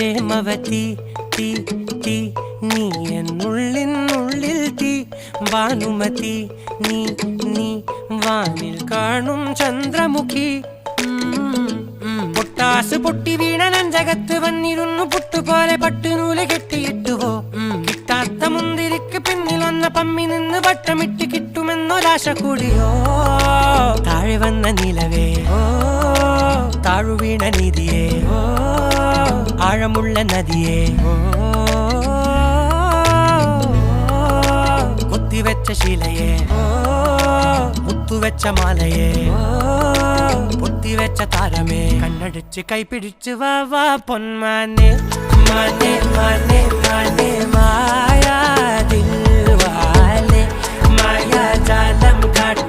പ്രേമവതി തീ തീ നീ എന്നുള്ളിൽ തീ ഭാനുമതി നീ നീ വാനിൽ കാണും ചന്ദ്രമുഖി പൊട്ടാസ് പൊട്ടി വീണ നെഞ്ചകത്ത് വന്നിരുന്നു പുട്ടുപോലെ പട്ടുനൂല് കെട്ടിയിട്ടുവോ കിട്ടാത്ത മുന്തിരിക്ക് പിന്നിൽ വന്ന പമ്മി നിന്ന് വട്ടമിട്ട് കിട്ടുമെന്നൊരാശ കൂടിയോ താഴെ വന്ന നിലവേ താഴു വീണ നിധിയേ ആഴമുള്ള നദിയേ കൊത്തിവെച്ച ശിലയേ മുത്തുവെച്ച മാലയേ പൊത്തിവെച്ച താരമേ കണ്ണടിച്ച് കൈപിടിച്ച് വാ വാ പൊന്മാനെ മാനെ മാനെ മാനെ മായാ ദിൽവാലെ മായാ ജാലം കാട്ടി